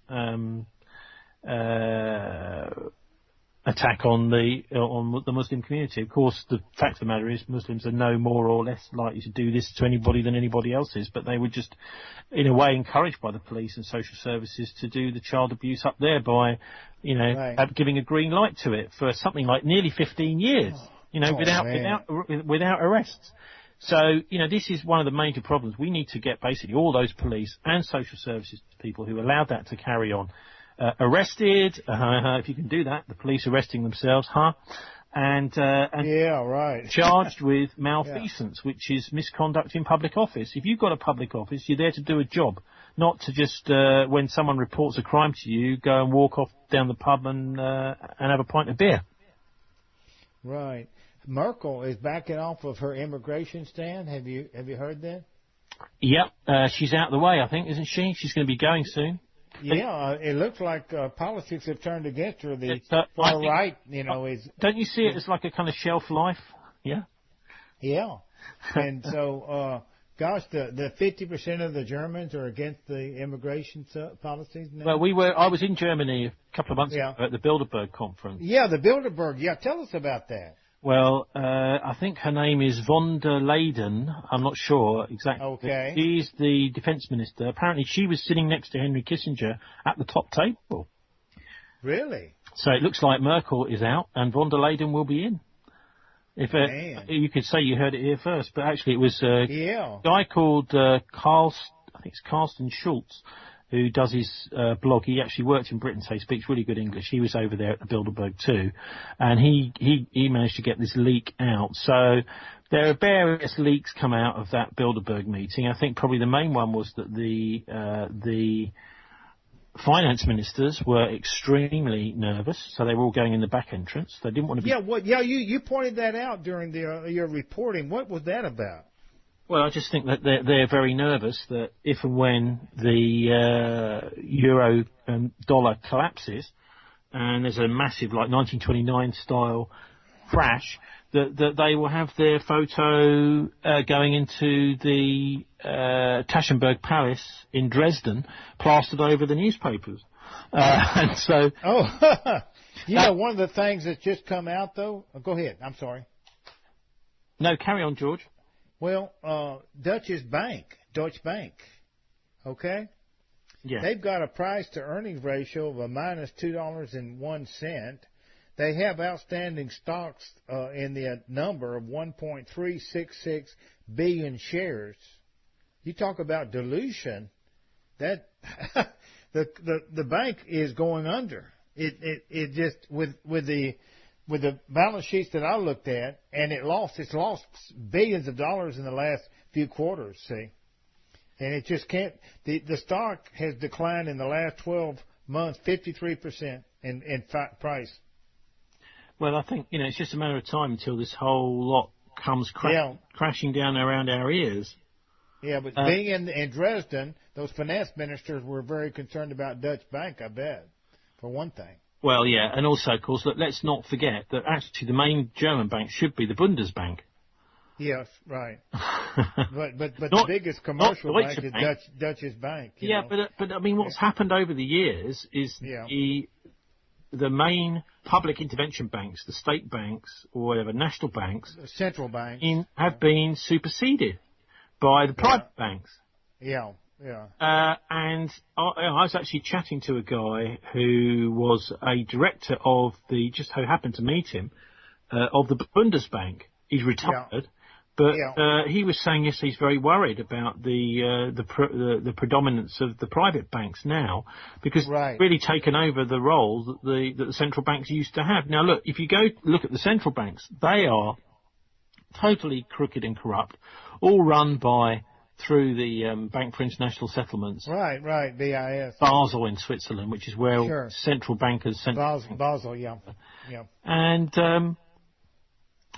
attack on the Muslim community. Of course, the fact of the matter is Muslims are no more or less likely to do this to anybody than anybody else is, but they were just, in a way, encouraged by the police and social services to do the child abuse up there by, giving a green light to it for something like nearly 15 years, without arrests. So, this is one of the major problems. We need to get basically all those police and social services people who allowed that to carry on arrested, if you can do that, the police arresting themselves, and charged with malfeasance, which is misconduct in public office. If you've got a public office, you're there to do a job, not to just, when someone reports a crime to you, go and walk off down the pub and have a pint of beer. Right. Merkel is backing off of her immigration stand. Have you heard that? Yep. She's out of the way, I think, isn't she? She's going to be going soon. Yeah, it looks like politics have turned against her. The far right, is... Don't you see it as like a kind of shelf life? Yeah? Yeah. And so, the 50% of the Germans are against the immigration policies now? Well, I was in Germany a couple of months ago at the Bilderberg conference. Yeah, the Bilderberg. Yeah, tell us about that. Well, I think her name is von der Leyen. I'm not sure exactly. Okay. She's the defence minister. Apparently she was sitting next to Henry Kissinger at the top table. Really? So it looks like Merkel is out and von der Leyen will be in. If you could say you heard it here first, but actually it was a guy called Carsten Schulz, who does his blog. He actually worked in Britain, so he speaks really good English. He was over there at the Bilderberg too, and he managed to get this leak out. So there are various leaks come out of that Bilderberg meeting. I think probably the main one was that the finance ministers were extremely nervous, so they were all going in the back entrance. They didn't want to be... You pointed that out during your reporting. What was that about? Well, I just think that they're very nervous that if and when the euro and dollar collapses, and there's a massive, like 1929 style crash, that they will have their photo going into the Taschenberg Palace in Dresden, plastered over the newspapers. And so, one of the things that's just come out though. Go ahead. I'm sorry. No, carry on, George. Well, Deutsche Bank, okay? Yeah. They've got a price-to-earnings ratio of a minus $2.01. They have outstanding stocks in the number of 1.366 billion shares. You talk about dilution. That the bank is going under. It just with the balance sheets that I looked at, and it's lost billions of dollars in the last few quarters, see. And it just can't, the stock has declined in the last 12 months 53% in price. Well, I think, it's just a matter of time until this whole lot comes crashing down around our ears. Yeah, but being in Dresden, those finance ministers were very concerned about Deutsche Bank, I bet, for one thing. Well, yeah, and also, of course, let's not forget that actually the main German bank should be the Bundesbank. Yes, right. but the biggest commercial bank is Deutsche Bank. Yeah, but I mean, what's happened over the years is the main public intervention banks, the state banks or whatever, national banks, the central banks, have been superseded by the private banks. Yeah, yeah. And I was actually chatting to a guy who was a director of just so happened to meet him, of the Bundesbank. He's retired. But he was saying, yes, he's very worried about the predominance of the private banks now, because they've really taken over the role that the central banks used to have. Now, look, if you go look at the central banks, they are totally crooked and corrupt, all run through the Bank for International Settlements. Right, BIS. Basel in Switzerland, which is where central bankers... Basel, yeah. And...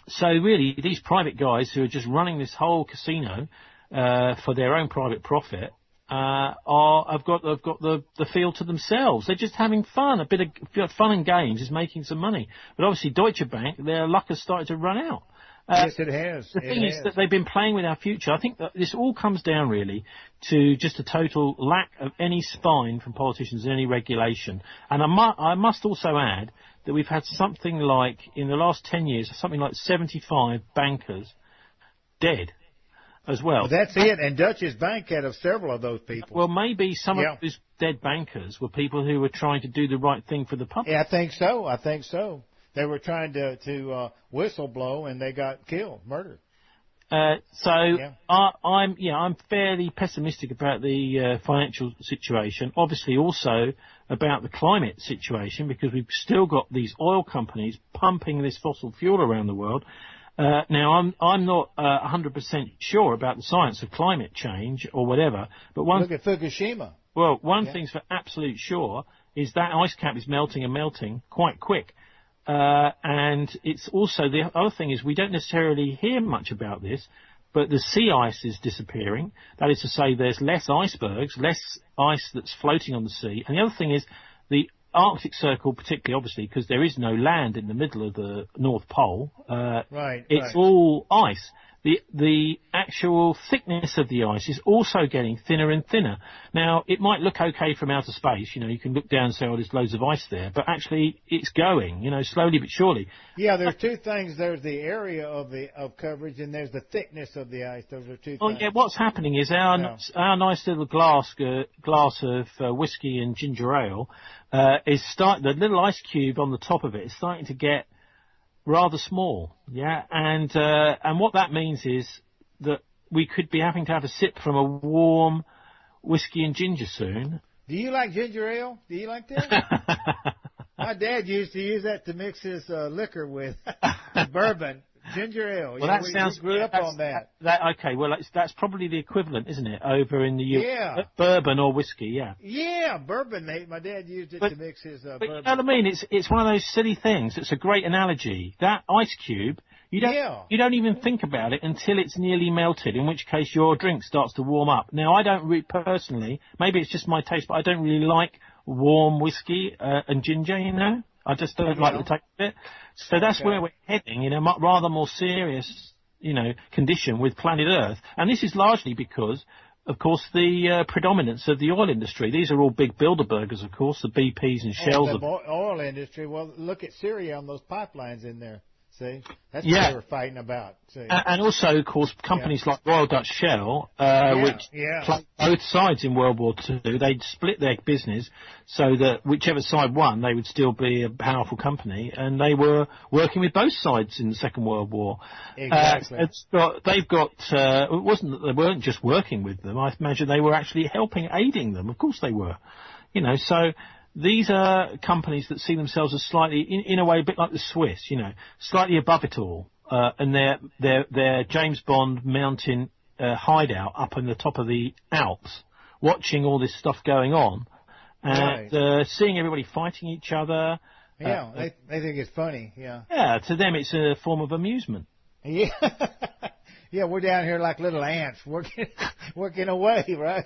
So really, these private guys who are just running this whole casino for their own private profit have got the field to themselves. They're just having fun. A bit of fun and games is making some money. But obviously, Deutsche Bank, their luck has started to run out. Yes, it has. The thing is that they've been playing with our future. I think that this all comes down really to just a total lack of any spine from politicians and any regulation. And I must also add that we've had something like, in the last 10 years, something like 75 bankers dead as well. That's it. And Deutsche Bank had several of those people. Well, maybe some of those dead bankers were people who were trying to do the right thing for the public. Yeah, I think so. They were trying to whistleblow, and they got killed, murdered. I'm fairly pessimistic about the financial situation. Obviously, also about the climate situation, because we've still got these oil companies pumping this fossil fuel around the world. Now, I'm not 100% sure about the science of climate change or whatever, but look at Fukushima. Well, one thing's for absolute sure is that ice cap is melting and melting quite quick. And it's also, the other thing is we don't necessarily hear much about this, but the sea ice is disappearing. That is to say, there's less icebergs, less ice that's floating on the sea. And the other thing is the Arctic Circle, particularly obviously, because there is no land in the middle of the North Pole. It's all ice. The actual thickness of the ice is also getting thinner and thinner. Now, it might look okay from outer space. You can look down and say, oh, there's loads of ice there. But actually, it's going, slowly but surely. Yeah, there's two things. There's the area of coverage, and there's the thickness of the ice. Those are two things. Yeah, what's happening is our nice little glass of whiskey and ginger ale the little ice cube on the top of it is starting to get rather small, and what that means is that we could be having to have a sip from a warm whiskey and ginger soon. Do you like ginger ale? Do you like that? My dad used to use that to mix his liquor with bourbon. Ginger ale. Well, that sounds. We grew up on that. Okay. Well, that's probably the equivalent, isn't it, over in the US? Yeah. Bourbon or whiskey, yeah. Yeah, bourbon. My dad used it to mix his bourbon. You know what I mean? It's one of those silly things. It's a great analogy. That ice cube, you don't even think about it until it's nearly melted, in which case your drink starts to warm up. Now, I don't personally, maybe it's just my taste, but I don't really like warm whiskey and ginger, I just don't like the taste of it. So that's where we're heading, rather more serious, condition with planet Earth. And this is largely because, of course, the predominance of the oil industry. These are all big Bilderbergers, of course, the BPs and Shells. The oil industry. Well, look at Syria on those pipelines in there. See? That's what they were fighting about. See? And also, of course, companies like Royal Dutch Shell, which played both sides in World War II, they'd split their business so that whichever side won, they would still be a powerful company, and they were working with both sides in the Second World War. Exactly. They've got, it wasn't that they weren't just working with them, I imagine they were actually aiding them. Of course they were. So these are companies that see themselves as slightly, in a way, a bit like the Swiss, slightly above it all. And their James Bond mountain hideout up on the top of the Alps, watching all this stuff going on, and seeing everybody fighting each other. Yeah, they think it's funny, Yeah, to them it's a form of amusement. Yeah. Yeah, we're down here like little ants working away, right?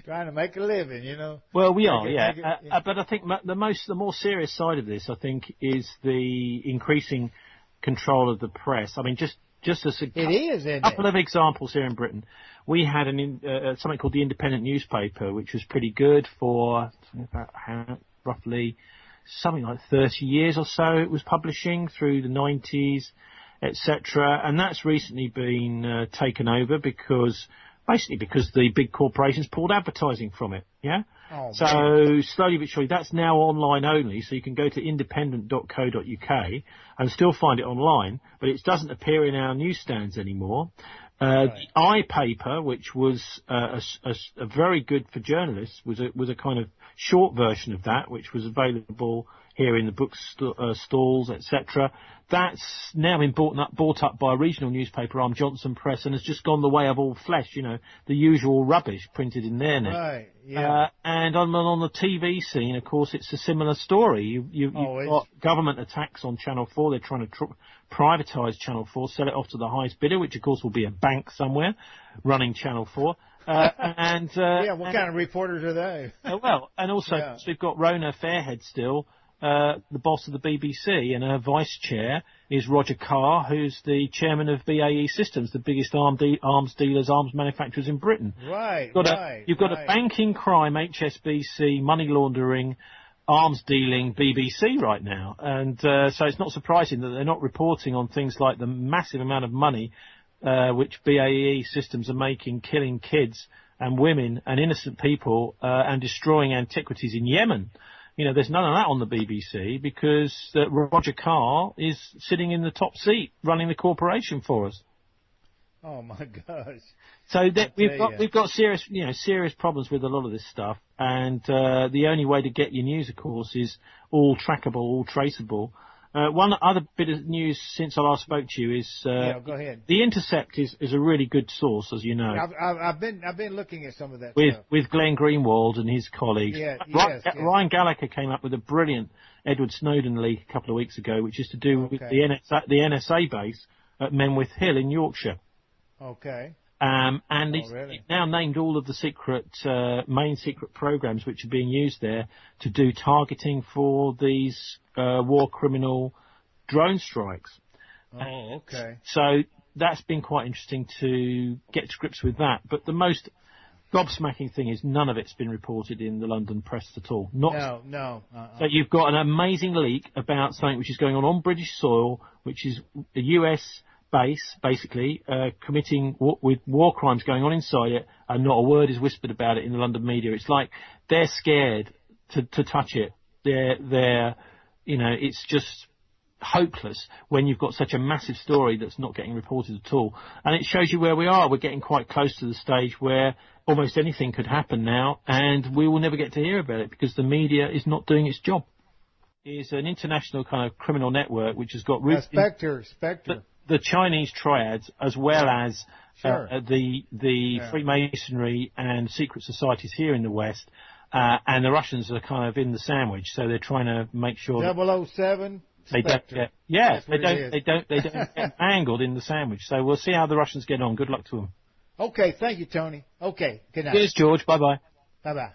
Trying to make a living, Well, we are, but I think the more serious side of this, I think, is the increasing control of the press. I mean, just Just as a isn't couple it? of examples here in Britain. We had something called the Independent newspaper, which was pretty good for roughly something like 30 years or so. It was publishing through the 90s, etc. And that's recently been taken over because the big corporations pulled advertising from it. Yeah. Oh, so man. slowly but surely, that's now online only. So you can go to independent.co.uk and still find it online, but it doesn't appear in our newsstands anymore. Right. The I-paper, which was a very good for journalists, was a kind of short version of that, which was available here in the book stalls, etc. That's now been bought up by a regional newspaper, Arm Johnson Press, and has just gone the way of all flesh, the usual rubbish printed in there now. Right, yeah. And on the TV scene, of course, it's a similar story. You've got government attacks on Channel 4. They're trying to privatise Channel 4, sell it off to the highest bidder, which, of course, will be a bank somewhere running Channel 4. What kind of reporters are they? And also we've got Rona Fairhead still, the boss of the BBC, and her vice chair is Roger Carr, who's the chairman of BAE Systems, the biggest arms manufacturers in Britain. Right, You've got a banking crime, HSBC, money laundering, arms dealing BBC right now. And so it's not surprising that they're not reporting on things like the massive amount of money which BAE Systems are making, killing kids and women and innocent people and destroying antiquities in Yemen. There's none of that on the BBC because Roger Carr is sitting in the top seat running the corporation for us. Oh my gosh! So we've got serious problems with a lot of this stuff, and the only way to get your news, of course, is all trackable, all traceable. One other bit of news since I last spoke to you is go ahead. The Intercept is a really good source, as you know. I've been looking at some of that with Glenn Greenwald and his colleagues. Ryan Gallagher came up with a brilliant Edward Snowden leak a couple of weeks ago, which is to do with the NSA base at Menwith Hill in Yorkshire. Okay. And he's now named all of the main secret programs which are being used there to do targeting for these war criminal drone strikes. Oh, okay. So that's been quite interesting to get to grips with that. But the most gobsmacking thing is none of it's been reported in the London press at all. No. So you've got an amazing leak about something which is going on British soil, which is a US base, basically, committing with war crimes going on inside it, and not a word is whispered about it in the London media. It's like they're scared to touch it. It's just hopeless when you've got such a massive story that's not getting reported at all. And it shows you where we are. We're getting quite close to the stage where almost anything could happen now, and we will never get to hear about it because the media is not doing its job. It's an international kind of criminal network which has got roots Spectre. The Chinese triads, as well as the Freemasonry and secret societies here in the West, and the Russians are kind of in the sandwich, so they're trying to make sure 007. They don't get angled in the sandwich. So we'll see how the Russians get on. Good luck to them. Okay, thank you, Tony. Okay, good night. Cheers, George. Bye bye. Bye bye.